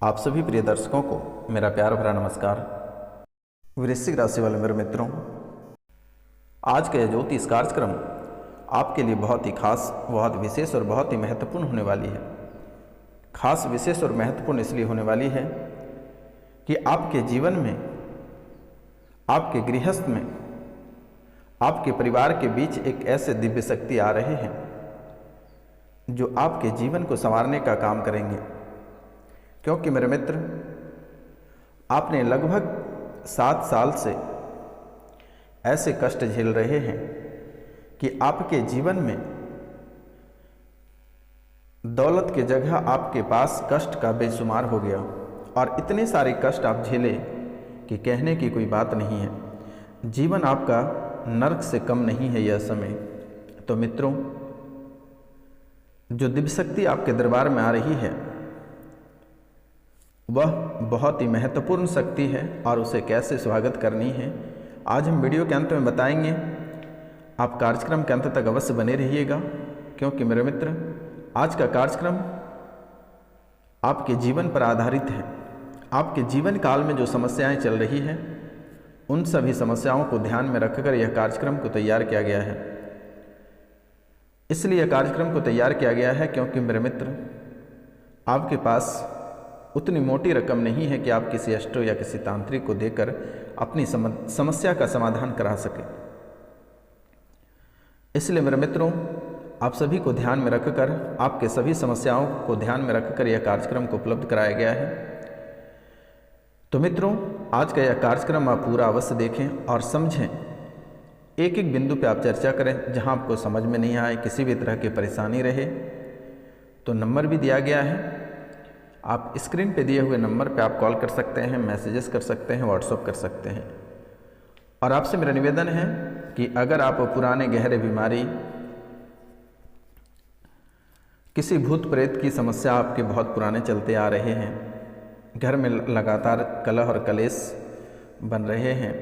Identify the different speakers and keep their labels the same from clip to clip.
Speaker 1: आप सभी प्रिय दर्शकों को मेरा प्यार भरा नमस्कार। वृश्चिक राशि वाले मेरे मित्रों, आज का यह ज्योतिष कार्यक्रम आपके लिए बहुत ही खास, बहुत विशेष और बहुत ही महत्वपूर्ण होने वाली है। खास, विशेष और महत्वपूर्ण इसलिए होने वाली है कि आपके जीवन में, आपके गृहस्थ में, आपके परिवार के बीच एक ऐसे दिव्य शक्ति आ रहे हैं जो आपके जीवन को संवारने का काम करेंगे। क्योंकि मेरे मित्र, आपने लगभग 7 साल से ऐसे कष्ट झेल रहे हैं कि आपके जीवन में दौलत की जगह आपके पास कष्ट का बेशुमार हो गया और इतने सारे कष्ट आप झेले कि कहने की कोई बात नहीं है। जीवन आपका नरक से कम नहीं है यह समय। तो मित्रों, जो दिव्य शक्ति आपके दरबार में आ रही है वह बहुत ही महत्वपूर्ण शक्ति है और उसे कैसे स्वागत करनी है आज हम वीडियो के अंत में बताएंगे। आप कार्यक्रम के अंत तक अवश्य बने रहिएगा, क्योंकि मेरे मित्र, आज का कार्यक्रम आपके जीवन पर आधारित है। आपके जीवन काल में जो समस्याएं चल रही हैं उन सभी समस्याओं को ध्यान में रखकर यह कार्यक्रम को तैयार किया गया है। इसलिए यह कार्यक्रम को तैयार किया गया है क्योंकि मेरे मित्र, आपके पास उतनी मोटी रकम नहीं है कि आप किसी एस्ट्रो या किसी तांत्रिक को देकर अपनी समस्या का समाधान करा सके। इसलिए मेरे मित्रों, आप सभी को ध्यान में रखकर, आपके सभी समस्याओं को ध्यान में रखकर यह कार्यक्रम को उपलब्ध कराया गया है। तो मित्रों, आज का यह कार्यक्रम आप पूरा अवश्य देखें और समझें। एक एक बिंदु पे आप चर्चा करें। जहां आपको समझ में नहीं आए, किसी भी तरह की परेशानी रहे, तो नंबर भी दिया गया है। आप स्क्रीन पे दिए हुए नंबर पे आप कॉल कर सकते हैं, मैसेजेस कर सकते हैं, व्हाट्सअप कर सकते हैं। और आपसे मेरा निवेदन है कि अगर आप पुराने गहरे बीमारी, किसी भूत प्रेत की समस्या आपके बहुत पुराने चलते आ रहे हैं, घर में लगातार कलह और कलेश बन रहे हैं,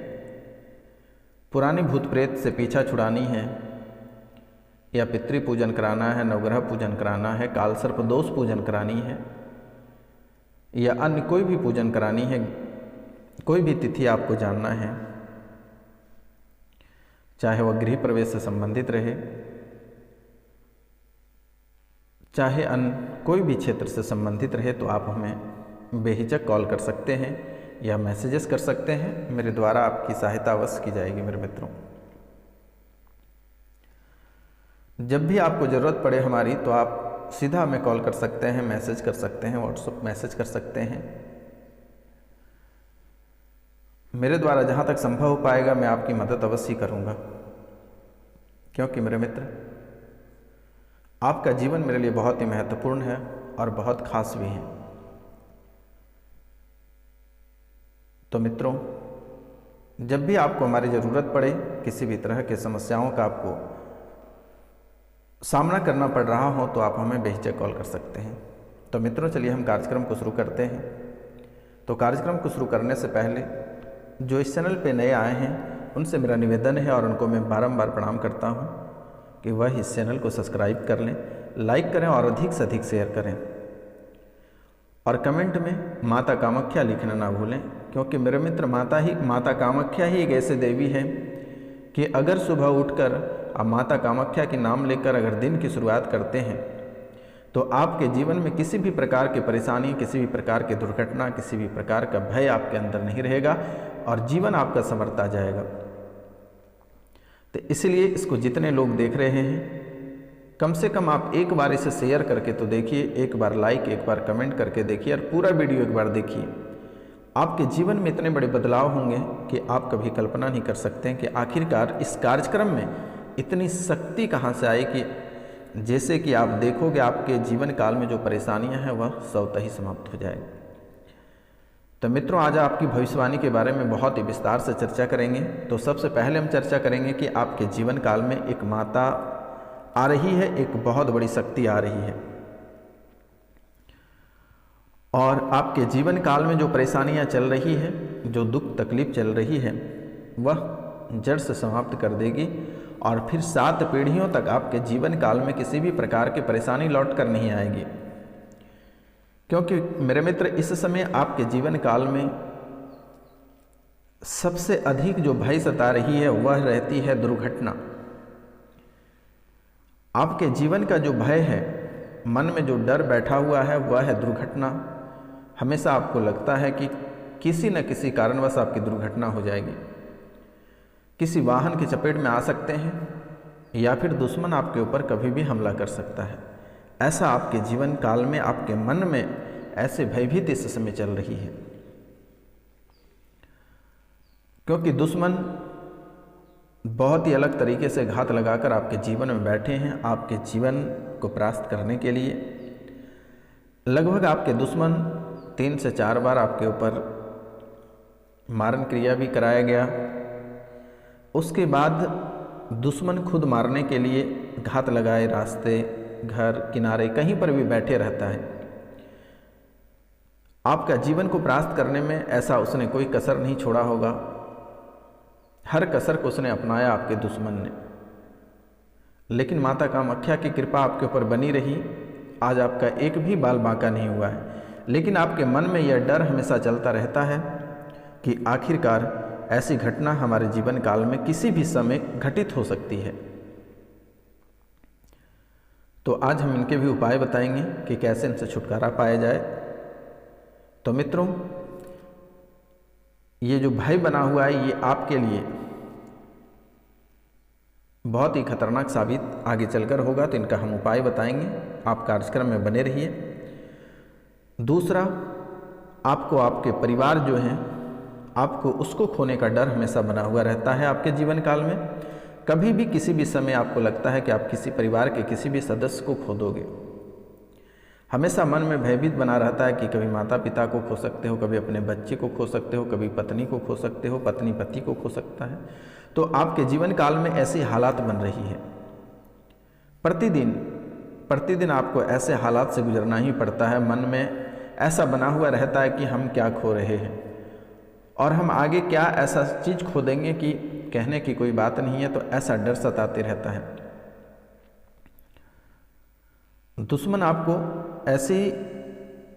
Speaker 1: पुरानी भूत प्रेत से पीछा छुड़ानी है, या पितृ पूजन कराना है, नवग्रह पूजन कराना है, काल सर्प दोष पूजन करानी है, या अन्य कोई भी पूजन करानी है, कोई भी तिथि आपको जानना है, चाहे वह गृह प्रवेश से संबंधित रहे, चाहे अन्य कोई भी क्षेत्र से संबंधित रहे, तो आप हमें बेहिचक कॉल कर सकते हैं या मैसेजेस कर सकते हैं। मेरे द्वारा आपकी सहायता अवश्य की जाएगी। मेरे मित्रों, जब भी आपको ज़रूरत पड़े हमारी, तो आप सीधा हमें कॉल कर सकते हैं, मैसेज कर सकते हैं, व्हाट्सएप मैसेज कर सकते हैं। मेरे द्वारा जहाँ तक संभव हो पाएगा मैं आपकी मदद अवश्य करूँगा, क्योंकि मेरे मित्र, आपका जीवन मेरे लिए बहुत ही महत्वपूर्ण है और बहुत खास भी है। तो मित्रों, जब भी आपको हमारी ज़रूरत पड़े, किसी भी तरह की समस्याओं का आपको सामना करना पड़ रहा हो, तो आप हमें बेहिचक कॉल कर सकते हैं। तो मित्रों, चलिए हम कार्यक्रम को शुरू करते हैं। तो कार्यक्रम को शुरू करने से पहले जो इस चैनल पे नए आए हैं उनसे मेरा निवेदन है और उनको मैं बारंबार प्रणाम करता हूं कि वह इस चैनल को सब्सक्राइब कर लें, लाइक करें और अधिक से अधिक शेयर करें। और कमेंट में माता कामाख्या लिखना ना भूलें, क्योंकि मेरे मित्र, माता कामाख्या ही एक ऐसे देवी है कि अगर सुबह उठकर आप माता कामाख्या के नाम लेकर अगर दिन की शुरुआत करते हैं, तो आपके जीवन में किसी भी प्रकार की परेशानी, किसी भी प्रकार की दुर्घटना, किसी भी प्रकार का भय आपके अंदर नहीं रहेगा और जीवन आपका संवरता जाएगा। तो इसलिए इसको जितने लोग देख रहे हैं, कम से कम आप एक बार इसे शेयर करके तो देखिए, एक बार लाइक, एक बार कमेंट करके देखिए और पूरा वीडियो एक बार देखिए। आपके जीवन में इतने बड़े बदलाव होंगे कि आप कभी कल्पना नहीं कर सकते हैं कि आखिरकार इस कार्यक्रम में इतनी शक्ति कहाँ से आई कि जैसे कि आप देखोगे आपके जीवन काल में जो परेशानियां हैं वह स्वतः ही समाप्त हो जाएगी। तो मित्रों, आज आपकी भविष्यवाणी के बारे में बहुत ही विस्तार से चर्चा करेंगे। तो सबसे पहले हम चर्चा करेंगे कि आपके जीवन काल में एक माता आ रही है, एक बहुत बड़ी शक्ति आ रही है, और आपके जीवन काल में जो परेशानियां चल रही है, जो दुख तकलीफ चल रही है, वह जड़ से समाप्त कर देगी और फिर 7 पीढ़ियों तक आपके जीवन काल में किसी भी प्रकार की परेशानी लौट कर नहीं आएगी। क्योंकि मेरे मित्र, इस समय आपके जीवन काल में सबसे अधिक जो भय सता रही है वह रहती है दुर्घटना। आपके जीवन का जो भय है, मन में जो डर बैठा हुआ है वह है दुर्घटना। हमेशा आपको लगता है कि किसी न किसी कारणवश आपकी दुर्घटना हो जाएगी, किसी वाहन की चपेट में आ सकते हैं या फिर दुश्मन आपके ऊपर कभी भी हमला कर सकता है। ऐसा आपके जीवन काल में आपके मन में ऐसे भयभीति इस समय चल रही है, क्योंकि दुश्मन बहुत ही अलग तरीके से घात लगाकर आपके जीवन में बैठे हैं आपके जीवन को परास्त करने के लिए। लगभग आपके दुश्मन 3 से 4 बार आपके ऊपर मारण क्रिया भी कराया गया। उसके बाद दुश्मन खुद मारने के लिए घात लगाए रास्ते, घर, किनारे, कहीं पर भी बैठे रहता है। आपका जीवन को परास्त करने में ऐसा उसने कोई कसर नहीं छोड़ा होगा। हर कसर को उसने अपनाया आपके दुश्मन ने, लेकिन माता कामाख्या की कृपा आपके ऊपर बनी रही। आज आपका एक भी बाल बांका नहीं हुआ है, लेकिन आपके मन में यह डर हमेशा चलता रहता है कि आखिरकार ऐसी घटना हमारे जीवन काल में किसी भी समय घटित हो सकती है। तो आज हम इनके भी उपाय बताएंगे कि कैसे इनसे छुटकारा पाया जाए। तो मित्रों, ये जो भय बना हुआ है ये आपके लिए बहुत ही खतरनाक साबित आगे चलकर होगा, तो इनका हम उपाय बताएंगे। आप कार्यक्रम में बने रहिए। दूसरा, आपको आपके परिवार जो हैं, आपको उसको खोने का डर हमेशा बना हुआ रहता है आपके जीवन काल में। कभी भी किसी भी समय आपको लगता है कि आप किसी परिवार के किसी भी सदस्य को खो दोगे। हमेशा मन में भयभीत बना रहता है कि कभी माता पिता को खो सकते हो, कभी अपने बच्चे को खो सकते हो, कभी पत्नी को खो सकते हो, पत्नी पति को खो सकता है। तो आपके जीवन काल में ऐसी हालात बन रही है। प्रतिदिन आपको ऐसे हालात से गुजरना ही पड़ता है। मन में ऐसा बना हुआ रहता है कि हम क्या खो रहे हैं और हम आगे क्या ऐसा चीज़ खो देंगे कि कहने की कोई बात नहीं है। तो ऐसा डर सताते रहता है। दुश्मन आपको ऐसे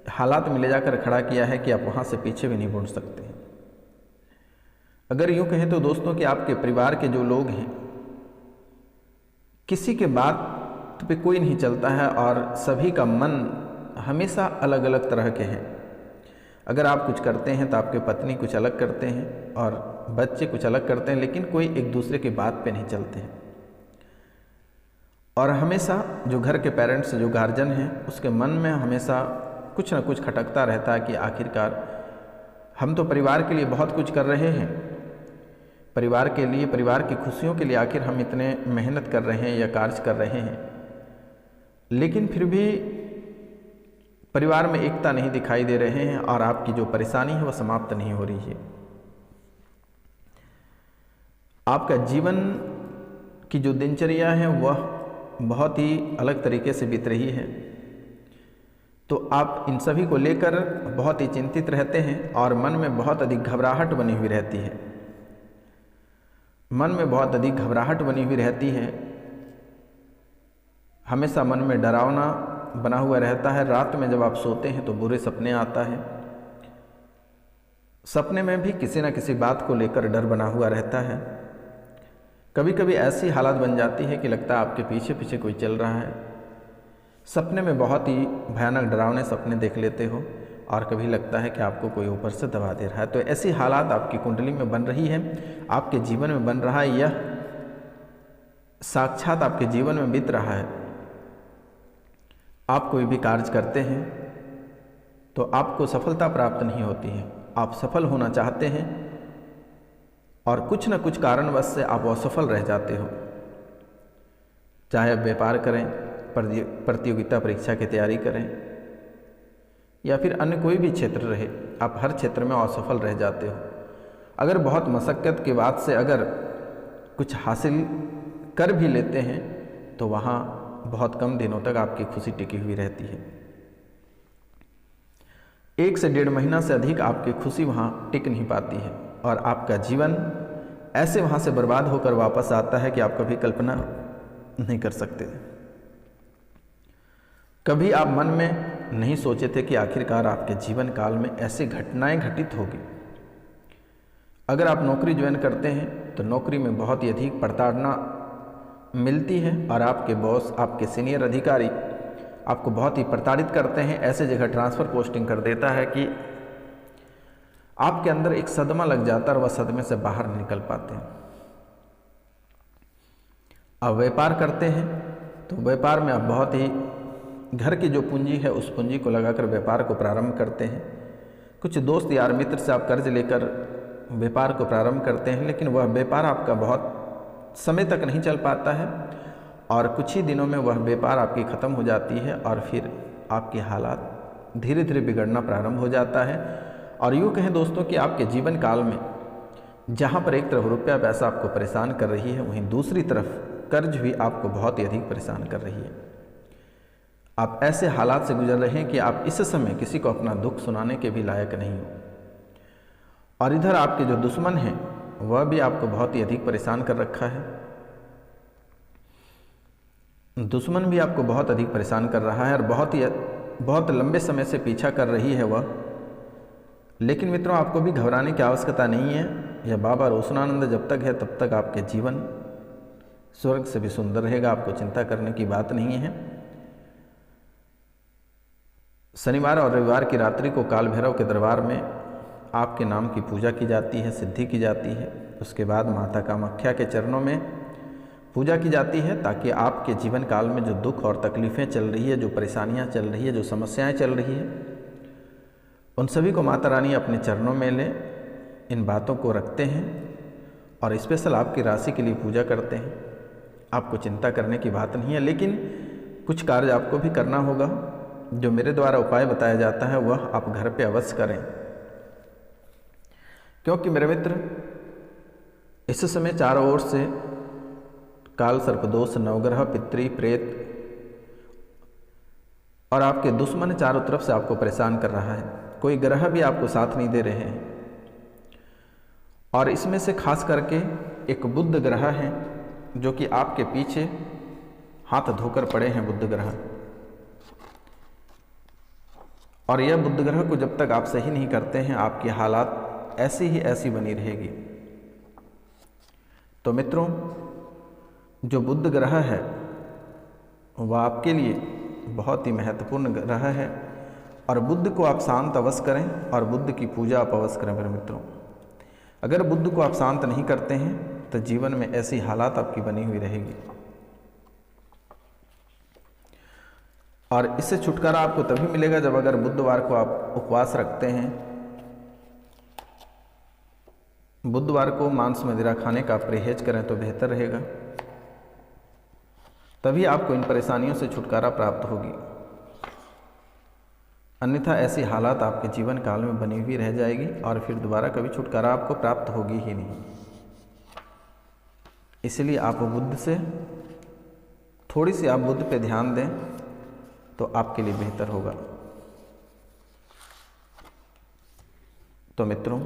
Speaker 1: हालात में ले जाकर खड़ा किया है कि आप वहाँ से पीछे भी नहीं मुड़ सकते। अगर यूँ कहें तो दोस्तों कि आपके परिवार के जो लोग हैं, किसी के बात पे कोई नहीं चलता है और सभी का मन हमेशा अलग अलग तरह के हैं। अगर आप कुछ करते हैं तो आपके पत्नी कुछ अलग करते हैं और बच्चे कुछ अलग करते हैं, लेकिन कोई एक दूसरे की बात पे नहीं चलते हैं। और हमेशा जो घर के पेरेंट्स, जो गार्जियन हैं, उसके मन में हमेशा कुछ ना कुछ खटकता रहता है कि आखिरकार हम तो परिवार के लिए बहुत कुछ कर रहे हैं, परिवार के लिए, परिवार की खुशियों के लिए आखिर हम इतने मेहनत कर रहे हैं या कार्य कर रहे हैं, लेकिन फिर भी परिवार में एकता नहीं दिखाई दे रहे हैं और आपकी जो परेशानी है वह समाप्त नहीं हो रही है। आपका जीवन की जो दिनचर्या है वह बहुत ही अलग तरीके से बीत रही है। तो आप इन सभी को लेकर बहुत ही चिंतित रहते हैं और मन में बहुत अधिक घबराहट बनी हुई रहती है। मन में बहुत अधिक घबराहट बनी हुई रहती है। हमेशा मन में डरावना बना हुआ रहता है। रात में जब आप सोते हैं तो बुरे सपने आता है। सपने में भी किसी न किसी बात को लेकर डर बना हुआ रहता है। कभी कभी ऐसी हालत बन जाती है कि लगता है आपके पीछे पीछे कोई चल रहा है। सपने में बहुत ही भयानक डरावने सपने देख लेते हो और कभी लगता है कि आपको कोई ऊपर से दबा दे रहा है। तो ऐसी हालात आपकी कुंडली में बन रही है, आपके जीवन में बन रहा है। यह साक्षात आपके जीवन में बीत रहा है। आप कोई भी कार्य करते हैं तो आपको सफलता प्राप्त नहीं होती है। आप सफल होना चाहते हैं और कुछ न कुछ कारणवश से आप असफल रह जाते हो। चाहे आप व्यापार करें, प्रतियोगिता परीक्षा की तैयारी करें या फिर अन्य कोई भी क्षेत्र रहे, आप हर क्षेत्र में असफल रह जाते हो। अगर बहुत मशक्क़त के बाद से अगर कुछ हासिल कर भी लेते हैं तो वहाँ बहुत कम दिनों तक आपकी खुशी टिकी हुई रहती है। 1 से 1.5 महीना से अधिक आपकी खुशी वहाँ टिक नहीं पाती है और आपका जीवन ऐसे वहाँ से बर्बाद होकर वापस आता है कि आप कभी कल्पना नहीं कर सकते। कभी आप मन में नहीं सोचे थे कि आखिरकार आपके जीवन काल में ऐसी घटनाएं घटित होगी। अगर आप नौकरी ज्वाइन करते हैं तो नौकरी में बहुत ही अधिक प्रताड़ना मिलती है और आपके बॉस, आपके सीनियर अधिकारी आपको बहुत ही प्रताड़ित करते हैं, ऐसे जगह ट्रांसफ़र पोस्टिंग कर देता है कि आपके अंदर एक सदमा लग जाता है और वह सदमे से बाहर नहीं निकल पाते हैं। आप व्यापार करते हैं तो व्यापार में आप बहुत ही घर की जो पूंजी है उस पूंजी को लगाकर व्यापार को प्रारंभ करते हैं। कुछ दोस्त यार मित्र से आप कर्ज लेकर व्यापार को प्रारंभ करते हैं, लेकिन वह व्यापार आपका बहुत समय तक नहीं चल पाता है और कुछ ही दिनों में वह व्यापार आपकी ख़त्म हो जाती है और फिर आपकी हालात धीरे धीरे बिगड़ना प्रारंभ हो जाता है। और यूँ कहें दोस्तों कि आपके जीवन काल में जहाँ पर एक तरफ रुपया पैसा आपको परेशान कर रही है, वहीं दूसरी तरफ कर्ज भी आपको बहुत ही अधिक परेशान कर रही है। आप ऐसे हालात से गुजर रहे हैं कि आप इस समय किसी को अपना दुख सुनाने के भी लायक नहीं हो। और इधर आपके जो दुश्मन हैं वह भी आपको बहुत ही अधिक परेशान कर रखा है। दुश्मन भी आपको बहुत अधिक परेशान कर रहा है और बहुत लंबे समय से पीछा कर रही है वह। लेकिन मित्रों, आपको भी घबराने की आवश्यकता नहीं है। यह बाबा रोशनानंद जब तक है तब तक आपके जीवन स्वर्ग से भी सुंदर रहेगा, आपको चिंता करने की बात नहीं है। शनिवार और रविवार की रात्रि को काल भैरव के दरबार में आपके नाम की पूजा की जाती है, सिद्धि की जाती है। उसके बाद माता कामाख्या के चरणों में पूजा की जाती है ताकि आपके जीवन काल में जो दुख और तकलीफ़ें चल रही है, जो परेशानियां चल रही है, जो समस्याएं चल रही है, उन सभी को माता रानी अपने चरणों में ले इन बातों को रखते हैं और स्पेशल आपकी राशि के लिए पूजा करते हैं। आपको चिंता करने की बात नहीं है, लेकिन कुछ कार्य आपको भी करना होगा। जो मेरे द्वारा उपाय बताया जाता है वह आप घर पे अवश्य करें, क्योंकि मेरे मित्र इस समय चारों ओर से काल सर्पदोष, नवग्रह, पितृ, प्रेत और आपके दुश्मन चारों तरफ से आपको परेशान कर रहा है। कोई ग्रह भी आपको साथ नहीं दे रहे हैं और इसमें से खास करके एक बुध ग्रह है जो कि आपके पीछे हाथ धोकर पड़े हैं, बुध ग्रह। और यह बुध ग्रह को जब तक आप सही नहीं करते हैं आपकी हालात ऐसी ही ऐसी बनी रहेगी। तो मित्रों, जो बुध ग्रह है वह आपके लिए बहुत ही महत्वपूर्ण ग्रह है और बुध को आप शांत अवश्य करें और बुध की पूजा आप अवश्य करें मेरे मित्रों। अगर बुध को आप शांत नहीं करते हैं तो जीवन में ऐसी हालात आपकी बनी हुई रहेगी। और इससे छुटकारा आपको तभी मिलेगा जब अगर बुधवार को आप उपवास रखते हैं। बुधवार को मांस मदिरा खाने का परहेज करें तो बेहतर रहेगा, तभी आपको इन परेशानियों से छुटकारा प्राप्त होगी। अन्यथा ऐसी हालात आपके जीवन काल में बनी हुई रह जाएगी और फिर दोबारा कभी छुटकारा आपको प्राप्त होगी ही नहीं। इसलिए आप बुध से थोड़ी सी आप बुध पे ध्यान दें तो आपके लिए बेहतर होगा। तो मित्रों,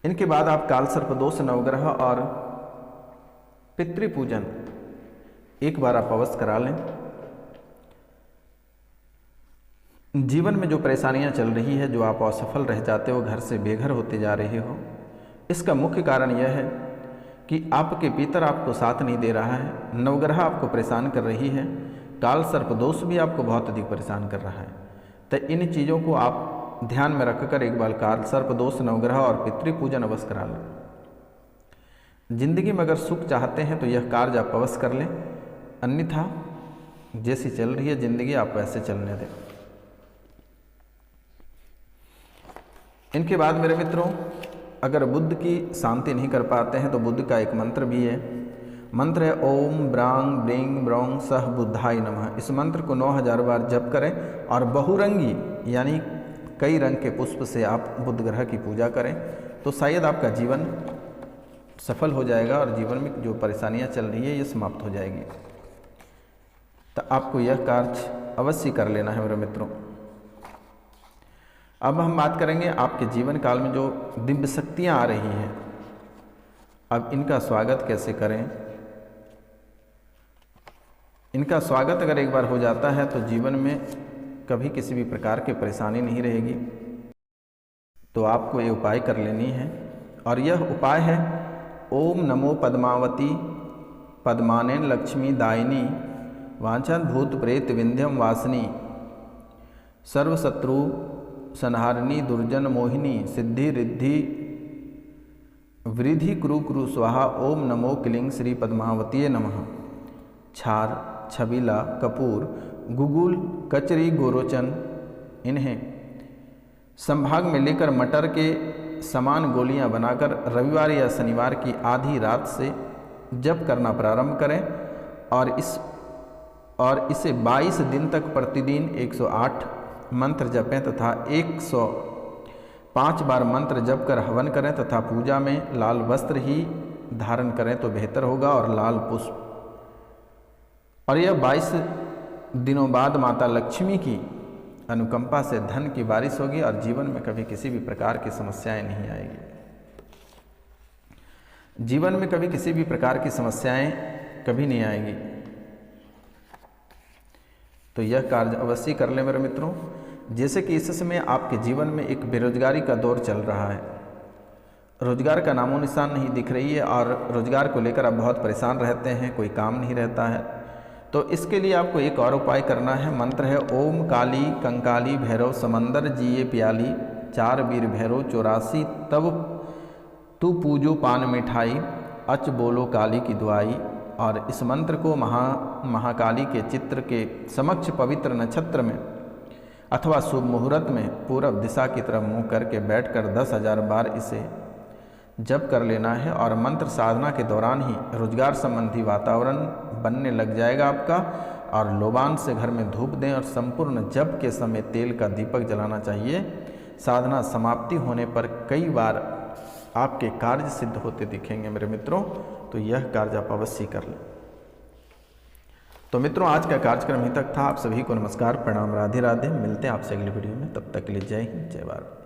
Speaker 1: इनके बाद आप काल सर्पदोष, नवग्रह और पितृ पूजन एक बार आप अवश्य करा लें। जीवन में जो परेशानियां चल रही है, जो आप असफल रह जाते हो, घर से बेघर होते जा रहे हो, इसका मुख्य कारण यह है कि आपके पितर आपको साथ नहीं दे रहा है, नवग्रह आपको परेशान कर रही है, काल सर्पदोष भी आपको बहुत अधिक परेशान कर रहा है। तो इन चीज़ों को आप ध्यान में रखकर एक बार काल सर्पदोष, नवग्रह और पितृ पूजन अवश्य करा लें। जिंदगी में अगर सुख चाहते हैं तो यह कार्य आप अवश्य कर लें, अन्यथा जैसी चल रही है जिंदगी आप वैसे चलने दें। इनके बाद मेरे मित्रों, अगर बुध की शांति नहीं कर पाते हैं तो बुध का एक मंत्र भी है। मंत्र है ओम ब्रांग ब्रिंग ब्रोंग सह बुद्धाय नमः। इस मंत्र को 9000 बार जप करें और बहुरंगी यानी कई रंग के पुष्प से आप बुध ग्रह की पूजा करें तो शायद आपका जीवन सफल हो जाएगा और जीवन में जो परेशानियां चल रही है ये समाप्त हो जाएगी। तो आपको यह कार्य अवश्य कर लेना है मेरे मित्रों। अब हम बात करेंगे आपके जीवन काल में जो दिव्य शक्तियाँ आ रही हैं, अब इनका स्वागत कैसे करें, इनका स्वागत अगर एक बार हो जाता है तो जीवन में कभी किसी भी प्रकार की परेशानी नहीं रहेगी। तो आपको ये उपाय कर लेनी है, और यह उपाय है ओम नमो पद्मावती पद्मानेन लक्ष्मी दायिनी वांछन भूत प्रेत विंध्यम वासिनी सर्वशत्रु संहारिणी दुर्जन मोहिनी सिद्धि रिद्धि वृद्धि कुरु कुरु स्वाहा ओम नमो क्लीं श्री पद्मावतीये नमः। छार, छबीला, कपूर, गुगुल, कचरी, गोरोचन इन्हें संभाग में लेकर मटर के समान गोलियां बनाकर रविवार या शनिवार की आधी रात से जप करना प्रारंभ करें और इसे 22 दिन तक प्रतिदिन 108 मंत्र जपें तथा 105 बार मंत्र जप कर हवन करें तथा पूजा में लाल वस्त्र ही धारण करें तो बेहतर होगा, और लाल पुष्प। और यह 22 दिनों बाद माता लक्ष्मी की अनुकंपा से धन की बारिश होगी और जीवन में कभी किसी भी प्रकार की समस्याएं नहीं आएगी। जीवन में कभी किसी भी प्रकार की समस्याएं कभी नहीं आएगी। तो यह कार्य अवश्य कर लें मेरे मित्रों। जैसे कि इस समय आपके जीवन में एक बेरोजगारी का दौर चल रहा है, रोजगार का नामो निशान नहीं दिख रही है और रोजगार को लेकर आप बहुत परेशान रहते हैं, कोई काम नहीं रहता है, तो इसके लिए आपको एक और उपाय करना है। मंत्र है ओम काली कंकाली भैरव समंदर जिए प्याली 4 वीर भैरव 84 तब तू पूजो पान मिठाई अच बोलो काली की दुआई। और इस मंत्र को महाकाली के चित्र के समक्ष पवित्र नक्षत्र में अथवा शुभ मुहूर्त में पूर्व दिशा की तरफ मुँह करके बैठकर 10,000 बार इसे जप कर लेना है। और मंत्र साधना के दौरान ही रोजगार संबंधी वातावरण बनने लग जाएगा आपका। और लोबान से घर में धूप दें और संपूर्ण जप के समय तेल का दीपक जलाना चाहिए। साधना समाप्ति होने पर कई बार आपके कार्य सिद्ध होते दिखेंगे मेरे मित्रों। तो यह कार्य आप अवश्य कर लें। तो मित्रों, आज का कार्यक्रम ही तक था। आप सभी को नमस्कार, प्रणाम, राधे राधे। मिलते हैं आपसे अगली वीडियो में, तब तक के लिए जय हिंद, जय भारत।